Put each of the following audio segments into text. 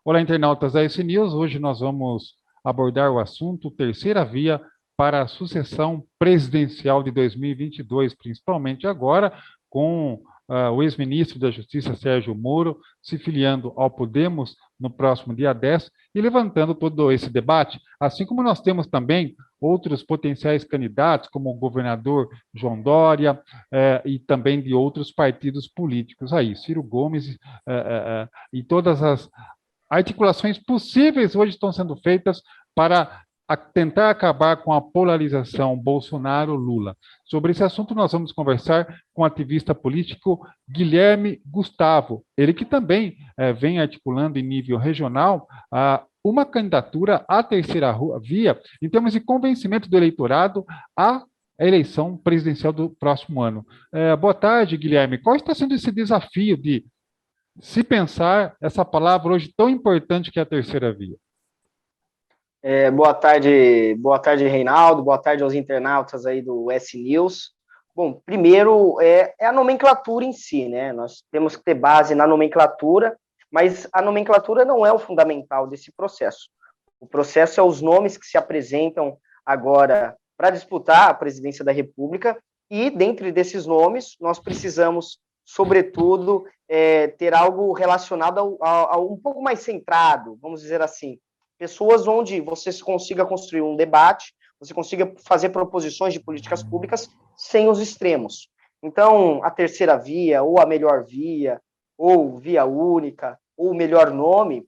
Olá, internautas da S News. Hoje nós vamos abordar o assunto Terceira Via para a sucessão presidencial de 2022, principalmente agora com o ex-ministro da Justiça, Sérgio Moro, se filiando ao Podemos no próximo dia 10 e levantando todo esse debate, assim como nós temos também outros potenciais candidatos, como o governador João Dória, e também de outros partidos políticos aí, Ciro Gomes, e todas as articulações possíveis hoje estão sendo feitas para tentar acabar com a polarização Bolsonaro-Lula. Sobre esse assunto, nós vamos conversar com o ativista político Guilherme Gustavo, ele que também vem articulando em nível regional uma candidatura à terceira via em termos de convencimento do eleitorado à eleição presidencial do próximo ano. Boa tarde, Guilherme. Qual está sendo esse desafio de se pensar essa palavra hoje tão importante que é a terceira via? Boa tarde, Reinaldo, boa tarde aos internautas aí do S News. Bom, primeiro é a nomenclatura em si, né? Nós temos que ter base na nomenclatura, mas a nomenclatura não é o fundamental desse processo. O processo é os nomes que se apresentam agora para disputar a presidência da República, e dentre desses nomes nós precisamos, sobretudo, ter algo relacionado a um pouco mais centrado, vamos dizer assim, pessoas onde você consiga construir um debate, você consiga fazer proposições de políticas públicas sem os extremos. Então, a terceira via, ou a melhor via, ou via única, ou o melhor nome,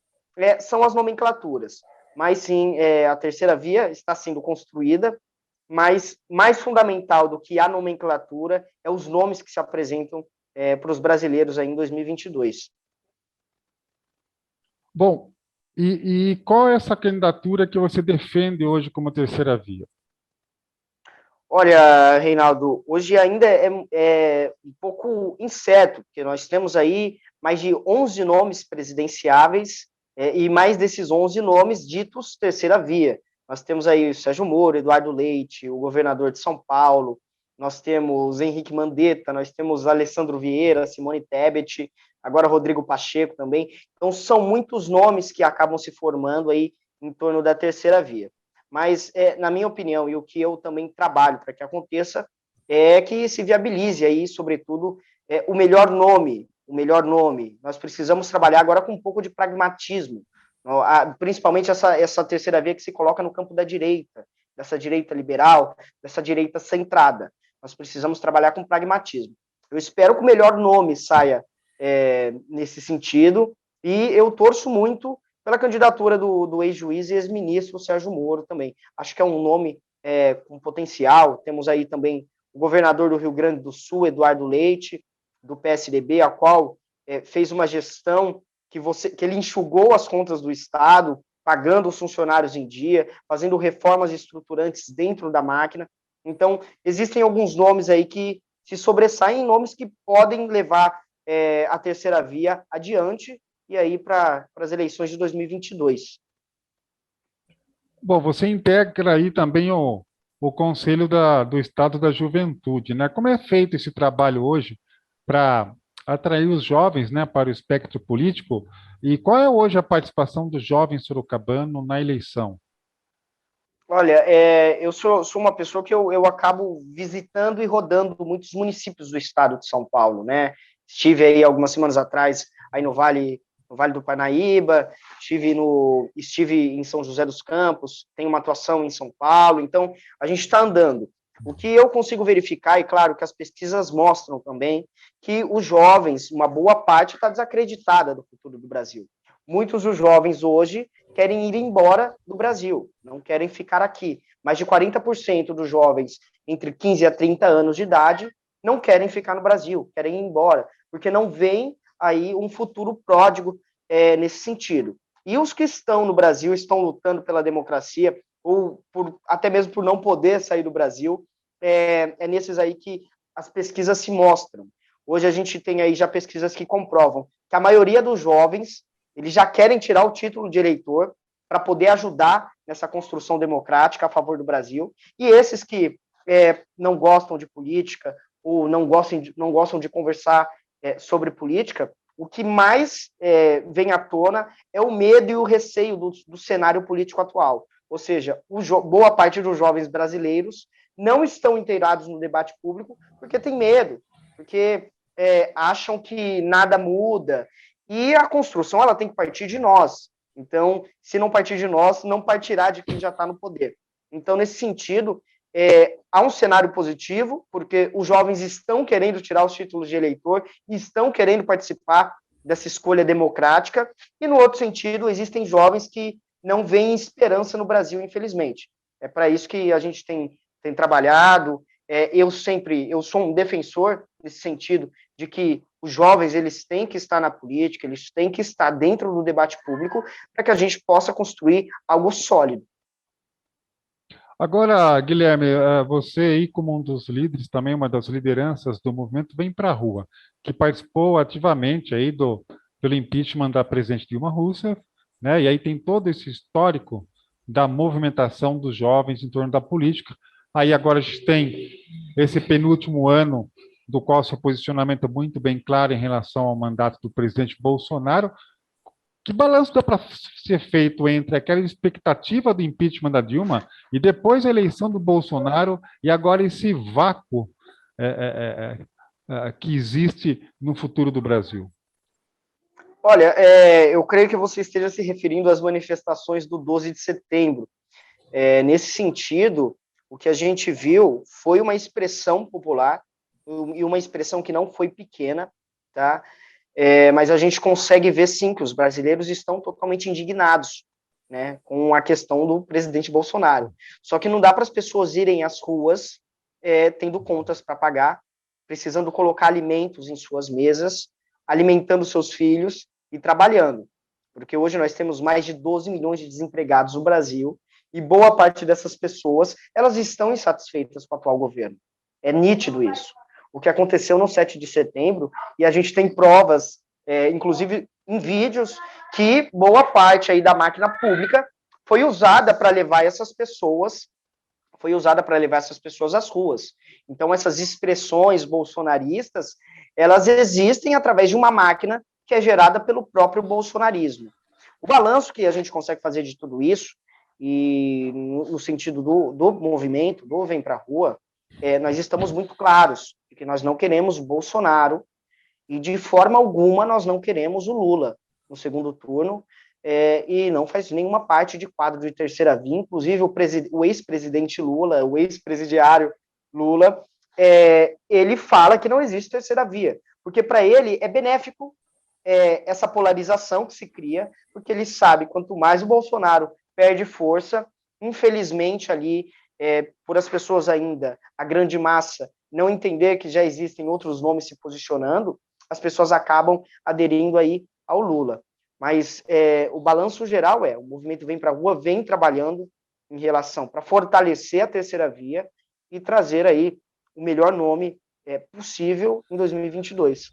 são as nomenclaturas. Mas sim, a terceira via está sendo construída, mas mais fundamental do que a nomenclatura é os nomes que se apresentam para os brasileiros aí em 2022. Bom, e qual é essa candidatura que você defende hoje como terceira via? Olha, Reinaldo, hoje ainda é um pouco incerto, porque nós temos aí mais de 11 nomes presidenciáveis, e mais desses 11 nomes ditos terceira via. Nós temos aí o Sérgio Moro, Eduardo Leite, o governador de São Paulo, nós temos Henrique Mandetta, nós temos Alessandro Vieira, Simone Tebet, agora Rodrigo Pacheco também. Então, são muitos nomes que acabam se formando aí em torno da terceira via. Mas, na minha opinião, e o que eu também trabalho para que aconteça, é que se viabilize aí, sobretudo, o melhor nome, o melhor nome. Nós precisamos trabalhar agora com um pouco de pragmatismo, principalmente essa terceira via que se coloca no campo da direita, dessa direita liberal, dessa direita centrada. Nós precisamos trabalhar com pragmatismo. Eu espero que o melhor nome saia nesse sentido, e eu torço muito pela candidatura do ex-juiz e ex-ministro Sérgio Moro também. Acho que é um nome com potencial. Temos aí também o governador do Rio Grande do Sul, Eduardo Leite, do PSDB, a qual fez uma gestão que ele enxugou as contas do Estado, pagando os funcionários em dia, fazendo reformas estruturantes dentro da máquina. Então, existem alguns nomes aí que se sobressaem, nomes que podem levar a terceira via adiante, e aí para as eleições de 2022. Bom, você integra aí também o Conselho do Estado da Juventude, né? Como é feito esse trabalho hoje para atrair os jovens, né, para o espectro político? E qual é hoje a participação do jovem sorocabano na eleição? Olha, eu sou uma pessoa que eu acabo visitando e rodando muitos municípios do estado de São Paulo, né? Estive aí algumas semanas atrás aí no Vale do Parnaíba, estive em São José dos Campos, tenho uma atuação em São Paulo, então a gente está andando. O que eu consigo verificar, e claro que as pesquisas mostram também, que os jovens, uma boa parte está desacreditada do futuro do Brasil. Muitos dos jovens hoje querem ir embora do Brasil, não querem ficar aqui. Mais de 40% dos jovens entre 15 a 30 anos de idade não querem ficar no Brasil, querem ir embora, porque não veem aí um futuro pródigo nesse sentido. E os que estão no Brasil, estão lutando pela democracia, ou até mesmo por não poder sair do Brasil, é nesses aí que as pesquisas se mostram. Hoje a gente tem aí já pesquisas que comprovam que a maioria dos jovens, eles já querem tirar o título de eleitor para poder ajudar nessa construção democrática a favor do Brasil, e esses que não gostam de política, ou não gostam de conversar sobre política, o que mais vem à tona é o medo e o receio do cenário político atual. Ou seja, boa parte dos jovens brasileiros não estão inteirados no debate público porque tem medo, porque acham que nada muda. E a construção ela tem que partir de nós. Então, se não partir de nós, não partirá de quem já está no poder. Então, nesse sentido, há um cenário positivo, porque os jovens estão querendo tirar os títulos de eleitor, estão querendo participar dessa escolha democrática, e no outro sentido, existem jovens que não veem esperança no Brasil, infelizmente. É para isso que a gente tem trabalhado. Eu sou um defensor nesse sentido de que os jovens eles têm que estar na política, eles têm que estar dentro do debate público para que a gente possa construir algo sólido. Agora, Guilherme, você aí como um dos líderes, também uma das lideranças do movimento Vem para a Rua, que participou ativamente aí pelo impeachment da presidente Dilma Rousseff, né? E aí tem todo esse histórico da movimentação dos jovens em torno da política. Aí agora a gente tem esse penúltimo ano do qual seu posicionamento é muito bem claro em relação ao mandato do presidente Bolsonaro. Que balanço dá para ser feito entre aquela expectativa do impeachment da Dilma e depois a eleição do Bolsonaro e agora esse vácuo que existe no futuro do Brasil? Olha, eu creio que você esteja se referindo às manifestações do 12 de setembro. Nesse sentido, o que a gente viu foi uma expressão popular e uma expressão que não foi pequena, tá? Mas a gente consegue ver, sim, que os brasileiros estão totalmente indignados, né, com a questão do presidente Bolsonaro. Só que não dá para as pessoas irem às ruas tendo contas para pagar, precisando colocar alimentos em suas mesas, alimentando seus filhos e trabalhando. Porque hoje nós temos mais de 12 milhões de desempregados no Brasil e boa parte dessas pessoas, elas estão insatisfeitas com o atual governo. É nítido isso. O que aconteceu no 7 de setembro, e a gente tem provas, inclusive em vídeos, que boa parte aí da máquina pública foi usada para levar essas pessoas às ruas. Então, essas expressões bolsonaristas, elas existem através de uma máquina que é gerada pelo próprio bolsonarismo. O balanço que a gente consegue fazer de tudo isso, e no sentido do movimento, do Vem Pra Rua, nós estamos muito claros de que nós não queremos o Bolsonaro e, de forma alguma, nós não queremos o Lula no segundo turno, e não faz nenhuma parte de quadro de terceira via, inclusive o ex-presidente Lula, o ex-presidiário Lula, ele fala que não existe terceira via, porque para ele é benéfico essa polarização que se cria, porque ele sabe quanto mais o Bolsonaro perde força, infelizmente ali, por as pessoas ainda, a grande massa, não entender que já existem outros nomes se posicionando, as pessoas acabam aderindo aí ao Lula. Mas o balanço geral o movimento Vem Pra Rua, vem trabalhando em relação para fortalecer a terceira via e trazer aí o melhor nome possível em 2022.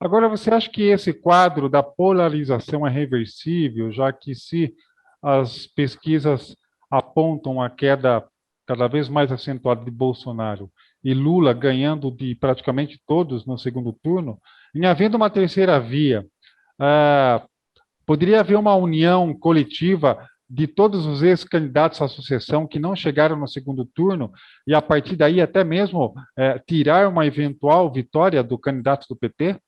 Agora, você acha que esse quadro da polarização é reversível, já que se as pesquisas apontam a queda cada vez mais acentuada de Bolsonaro e Lula ganhando de praticamente todos no segundo turno, em havendo uma terceira via, poderia haver uma união coletiva de todos os ex-candidatos à sucessão que não chegaram no segundo turno e, a partir daí, até mesmo tirar uma eventual vitória do candidato do PT?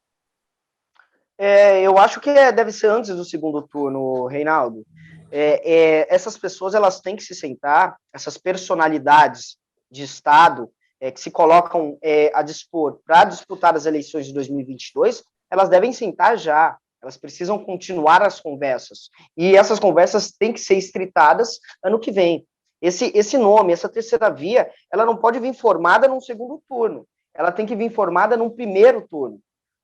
Eu acho que deve ser antes do segundo turno, Reinaldo. Essas pessoas elas têm que se sentar, essas personalidades de Estado que se colocam a dispor para disputar as eleições de 2022, elas devem sentar já. Elas precisam continuar as conversas. E essas conversas têm que ser estritadas ano que vem. Esse nome, essa terceira via, ela não pode vir formada num segundo turno. Ela tem que vir formada num primeiro turno,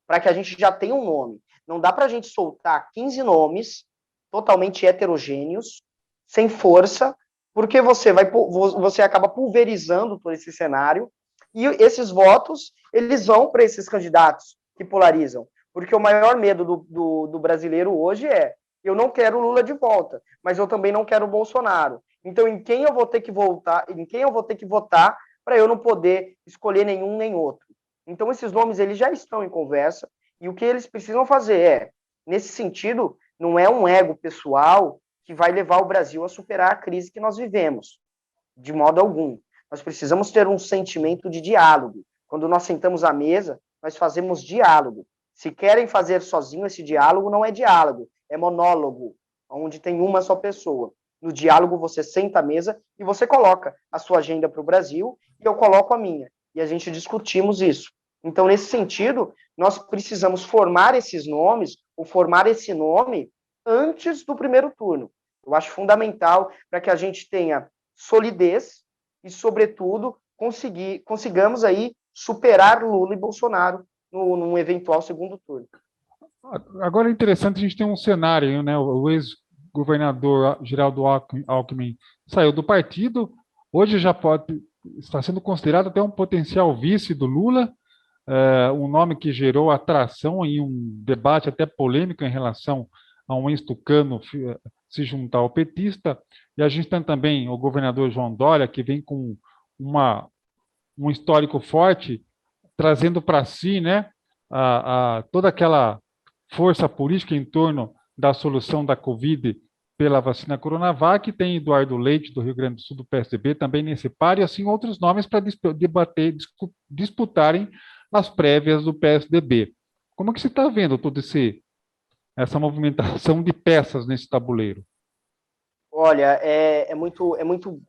para que a gente já tenha um nome. Não dá para a gente soltar 15 nomes totalmente heterogêneos, sem força, porque você acaba pulverizando todo esse cenário e esses votos eles vão para esses candidatos que polarizam. Porque o maior medo do brasileiro hoje eu não quero o Lula de volta, mas eu também não quero o Bolsonaro. Então, em quem eu vou ter que votar para eu não poder escolher nenhum nem outro? Então, esses nomes eles já estão em conversa. E o que eles precisam fazer nesse sentido, não é um ego pessoal que vai levar o Brasil a superar a crise que nós vivemos, de modo algum. Nós precisamos ter um sentimento de diálogo. Quando nós sentamos à mesa, nós fazemos diálogo. Se querem fazer sozinho esse diálogo, não é diálogo, é monólogo, onde tem uma só pessoa. No diálogo, você senta à mesa e você coloca a sua agenda para o Brasil e eu coloco a minha. E a gente discutimos isso. Então, nesse sentido, nós precisamos formar esses nomes, ou formar esse nome, antes do primeiro turno. Eu acho fundamental para que a gente tenha solidez e, sobretudo, consigamos aí superar Lula e Bolsonaro num eventual segundo turno. Agora é interessante, a gente tem um cenário, né? O ex-governador Geraldo Alckmin saiu do partido, hoje já está sendo considerado até um potencial vice do Lula, um nome que gerou atração e um debate até polêmico em relação a um ex-tucano se juntar ao petista, e a gente tem também o governador João Dória, que vem com um histórico forte, trazendo para si, né, toda aquela força política em torno da solução da Covid pela vacina Coronavac, tem Eduardo Leite, do Rio Grande do Sul, do PSDB, também nesse par, e assim outros nomes para disputarem as prévias do PSDB. Como é que você está vendo toda essa movimentação de peças nesse tabuleiro? Olha, é muito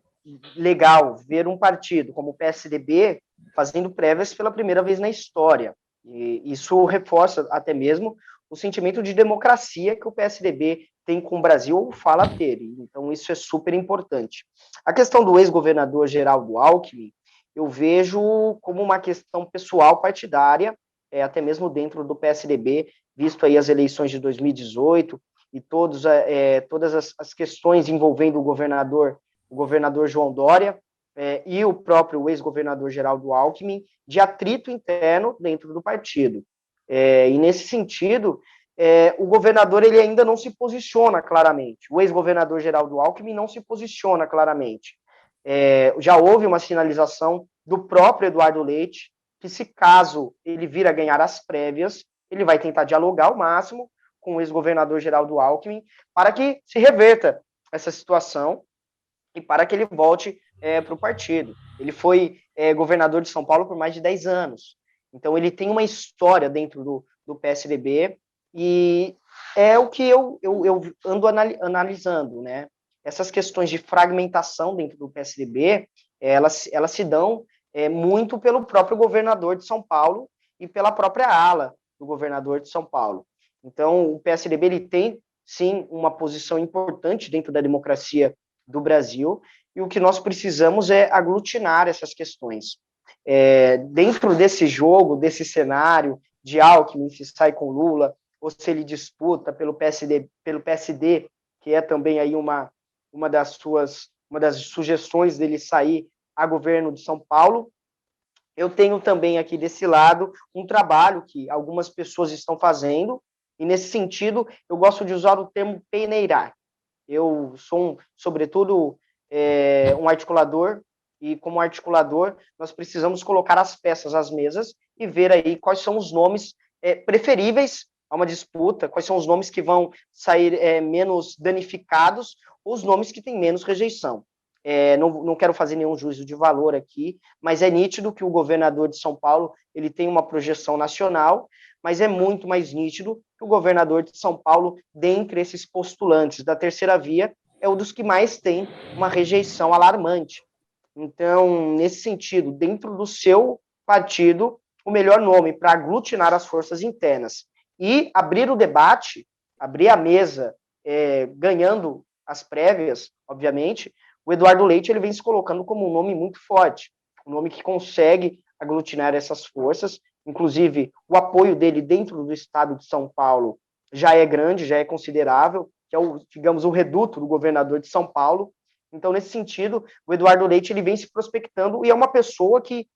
legal ver um partido como o PSDB fazendo prévias pela primeira vez na história. E isso reforça até mesmo o sentimento de democracia que o PSDB tem com o Brasil, ou fala ter. Então, isso é super importante. A questão do ex-governador Geraldo Alckmin, eu vejo como uma questão pessoal partidária, até mesmo dentro do PSDB, visto aí as eleições de 2018 e todas as questões envolvendo o governador João Dória, e o próprio ex-governador Geraldo Alckmin, de atrito interno dentro do partido. E nesse sentido, o governador ele ainda não se posiciona claramente. O ex-governador Geraldo Alckmin não se posiciona claramente. Já houve uma sinalização do próprio Eduardo Leite, que se caso ele vir a ganhar as prévias, ele vai tentar dialogar ao máximo com o ex-governador Geraldo Alckmin para que se reverta essa situação e para que ele volte para o partido. Ele foi governador de São Paulo por mais de 10 anos. Então, ele tem uma história dentro do PSDB e é o que eu ando analisando, né? Essas questões de fragmentação dentro do PSDB, elas se dão muito pelo próprio governador de São Paulo e pela própria ala do governador de São Paulo. Então, o PSDB ele tem, sim, uma posição importante dentro da democracia do Brasil, e o que nós precisamos é aglutinar essas questões. Dentro desse jogo, desse cenário de Alckmin, se sai com Lula, ou se ele disputa pelo PSD, que é também aí uma das sugestões dele sair a governo de São Paulo, eu tenho também aqui desse lado um trabalho que algumas pessoas estão fazendo, e nesse sentido eu gosto de usar o termo peneirar. Eu sou, sobretudo, um articulador, e como articulador, nós precisamos colocar as peças às mesas e ver aí quais são os nomes preferíveis a uma disputa, quais são os nomes que vão sair menos danificados, os nomes que têm menos rejeição. Não quero fazer nenhum juízo de valor aqui, mas é nítido que o governador de São Paulo ele tem uma projeção nacional, mas é muito mais nítido que o governador de São Paulo, dentre esses postulantes da terceira via, é um dos que mais tem uma rejeição alarmante. Então, nesse sentido, dentro do seu partido, o melhor nome para aglutinar as forças internas e abrir o debate, abrir a mesa, ganhando as prévias, obviamente, o Eduardo Leite ele vem se colocando como um nome muito forte, um nome que consegue aglutinar essas forças. Inclusive, o apoio dele dentro do estado de São Paulo já é grande, já é considerável, que é digamos, o reduto do governador de São Paulo. Então, nesse sentido, o Eduardo Leite ele vem se prospectando e é uma pessoa que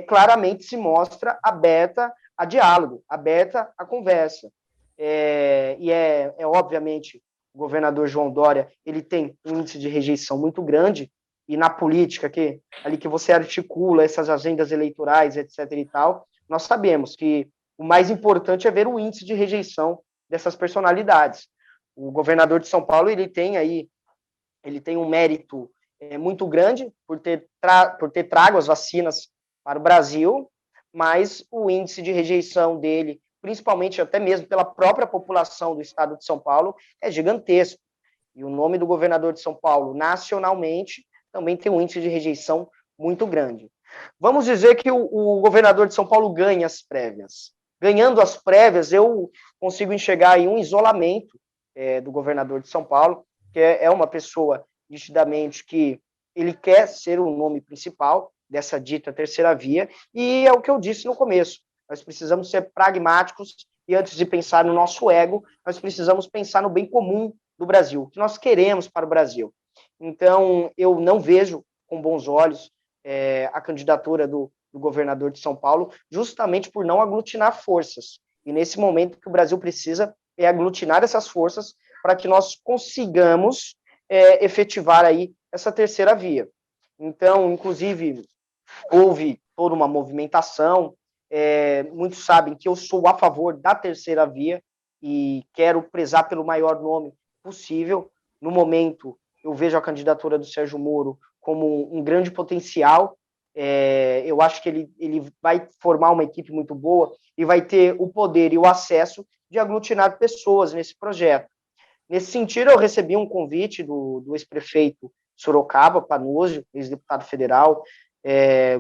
claramente se mostra aberta a diálogo, aberta à conversa. Obviamente, o governador João Dória ele tem um índice de rejeição muito grande, e na política, ali que você articula essas agendas eleitorais, etc. e tal, nós sabemos que O mais importante é ver o índice de rejeição dessas personalidades. O governador de São Paulo, ele tem um mérito muito grande por ter trago as vacinas para o Brasil, mas o índice de rejeição dele, principalmente até mesmo pela própria população do estado de São Paulo, é gigantesco. E o nome do governador de São Paulo, nacionalmente, também tem um índice de rejeição muito grande. Vamos dizer que o governador de São Paulo ganha as prévias. Ganhando as prévias, eu consigo enxergar aí um isolamento do governador de São Paulo, que é uma pessoa, nitidamente, que ele quer ser o nome principal dessa dita terceira via, e é o que eu disse no começo. Nós precisamos ser pragmáticos e, antes de pensar no nosso ego, nós precisamos pensar no bem comum do Brasil, o que nós queremos para o Brasil. Então, eu não vejo com bons olhos a candidatura do governador de São Paulo, justamente por não aglutinar forças. E nesse momento que o Brasil precisa é aglutinar essas forças para que nós consigamos efetivar aí essa terceira via. Então, inclusive, houve toda uma movimentação, muitos sabem que eu sou a favor da terceira via e quero prezar pelo maior nome possível. No momento, eu vejo a candidatura do Sérgio Moro como um grande potencial. Eu acho que ele vai formar uma equipe muito boa e vai ter o poder e o acesso de aglutinar pessoas nesse projeto. Nesse sentido, eu recebi um convite do ex-prefeito Sorocaba, Panuzio, ex-deputado federal,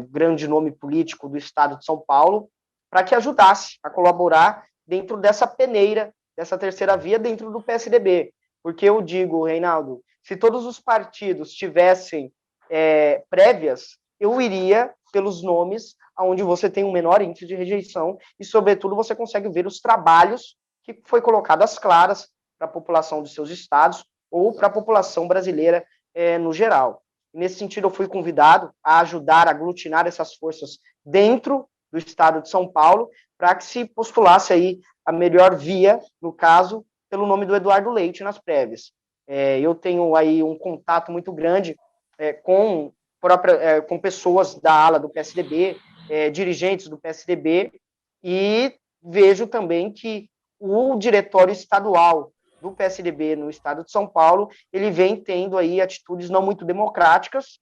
grande nome político do estado de São Paulo, para que ajudasse a colaborar dentro dessa peneira, dessa terceira via dentro do PSDB. Porque eu digo, Reinaldo, se todos os partidos tivessem prévias, eu iria pelos nomes onde você tem um menor índice de rejeição e, sobretudo, você consegue ver os trabalhos que foi colocado às claras para a população dos seus estados ou para a população brasileira no geral. Nesse sentido, eu fui convidado a ajudar a aglutinar essas forças dentro do estado de São Paulo para que se postulasse aí a melhor via, no caso, pelo nome do Eduardo Leite nas prévias. Eu tenho aí um contato muito grande com pessoas da ala do PSDB, dirigentes do PSDB, e vejo também que o diretório estadual do PSDB no estado de São Paulo, ele vem tendo aí atitudes não muito democráticas,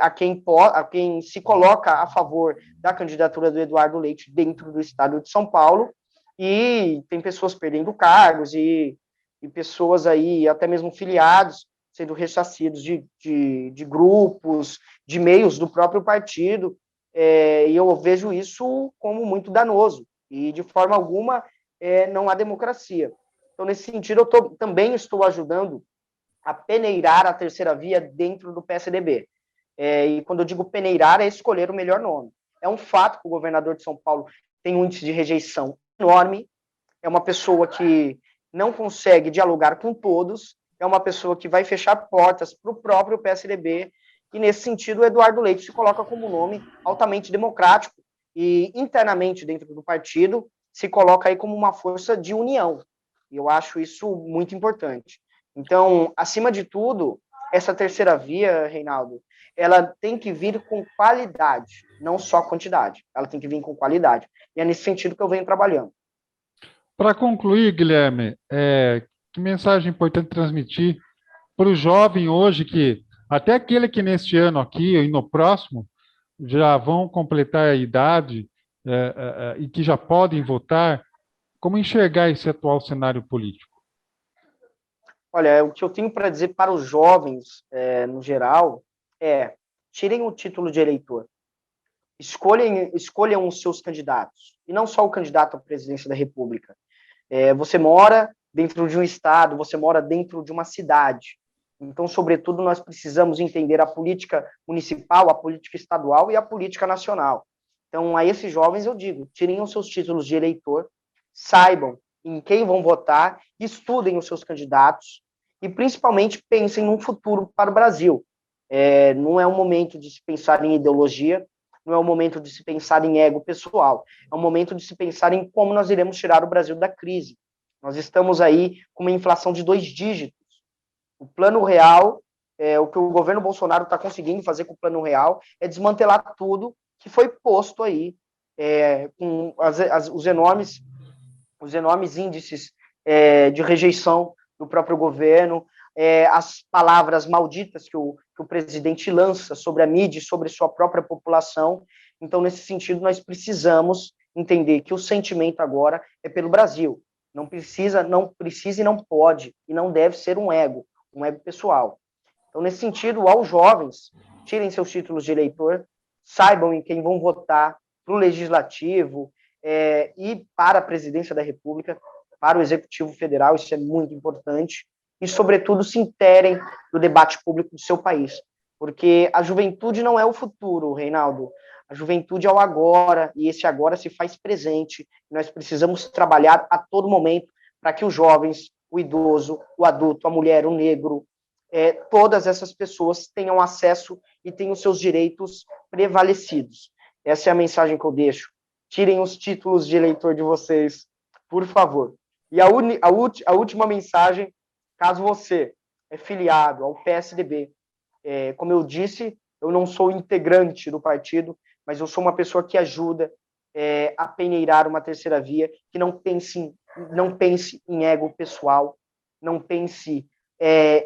a quem se coloca a favor da candidatura do Eduardo Leite dentro do estado de São Paulo, e tem pessoas perdendo cargos e pessoas aí, até mesmo filiados, sendo ressarcidos de grupos, de meios do próprio partido, e eu vejo isso como muito danoso, e de forma alguma não há democracia. Então, nesse sentido, eu também estou ajudando a peneirar a terceira via dentro do PSDB. E quando eu digo peneirar, é escolher o melhor nome. É um fato que o governador de São Paulo tem um índice de rejeição enorme, é uma pessoa que não consegue dialogar com todos, é uma pessoa que vai fechar portas para o próprio PSDB, e nesse sentido o Eduardo Leite se coloca como um nome altamente democrático e internamente dentro do partido se coloca aí como uma força de união, e eu acho isso muito importante. Então, acima de tudo, essa terceira via, Reinaldo, ela tem que vir com qualidade, não só quantidade, ela tem que vir com qualidade, e é nesse sentido que eu venho trabalhando. Para concluir, Guilherme, que mensagem importante transmitir para o jovem hoje, que até aquele que neste ano aqui e no próximo já vão completar a idade e que já podem votar, como enxergar esse atual cenário político? Olha, o que eu tenho para dizer para os jovens, no geral, tirem o título de eleitor, escolham os seus candidatos, e não só o candidato à presidência da República. Você mora dentro de um estado, você mora dentro de uma cidade. Então, sobretudo, nós precisamos entender a política municipal, a política estadual e a política nacional. Então, a esses jovens eu digo, tirem os seus títulos de eleitor, saibam em quem vão votar, estudem os seus candidatos e, principalmente, pensem num futuro para o Brasil. Não é um momento de se pensar em ideologia, não é um momento de se pensar em ego pessoal, é um momento de se pensar em como nós iremos tirar o Brasil da crise. Nós estamos aí com uma inflação de 2 dígitos. O Plano Real, o que o governo Bolsonaro está conseguindo fazer com o Plano Real é desmantelar tudo que foi posto aí, com os enormes os enormes índices de rejeição do próprio governo, as palavras malditas que o presidente lança sobre a mídia, sobre sua própria população. Então, nesse sentido, nós precisamos entender que o sentimento agora é pelo Brasil. Não precisa e não pode, e não deve ser um ego pessoal. Então, nesse sentido, aos jovens, tirem seus títulos de eleitor, saibam em quem vão votar para o Legislativo e para a Presidência da República, para o Executivo Federal, isso é muito importante, e, sobretudo, se interem do debate público do seu país, porque a juventude não é o futuro, Reinaldo, a juventude é o agora, e esse agora se faz presente, nós precisamos trabalhar a todo momento para que os jovens, o idoso, o adulto, a mulher, o negro, todas essas pessoas tenham acesso e tenham seus direitos prevalecidos. Essa é a mensagem que eu deixo. Tirem os títulos de eleitor de vocês, por favor. E a última mensagem, caso você é filiado ao PSDB, como eu disse, eu não sou integrante do partido, mas eu sou uma pessoa que ajuda a peneirar uma terceira via, que não pense em ego pessoal, não pense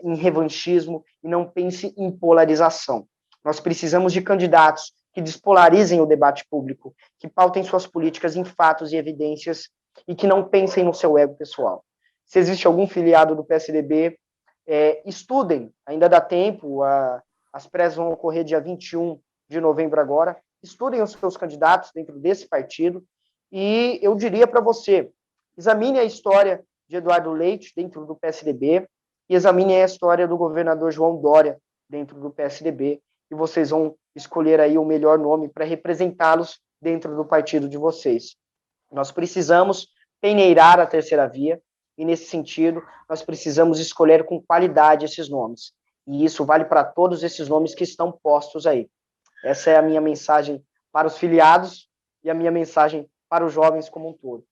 em revanchismo e não pense em polarização. Nós precisamos de candidatos que despolarizem o debate público, que pautem suas políticas em fatos e evidências e que não pensem no seu ego pessoal. Se existe algum filiado do PSDB, estudem, ainda dá tempo, as prévias vão ocorrer dia 21 de novembro agora, estudem os seus candidatos dentro desse partido e eu diria para você, examine a história de Eduardo Leite dentro do PSDB e examine a história do governador João Dória dentro do PSDB e vocês vão escolher aí o melhor nome para representá-los dentro do partido de vocês. Nós precisamos peneirar a terceira via e, nesse sentido, nós precisamos escolher com qualidade esses nomes. E isso vale para todos esses nomes que estão postos aí. Essa é a minha mensagem para os filiados e a minha mensagem para os jovens como um todo.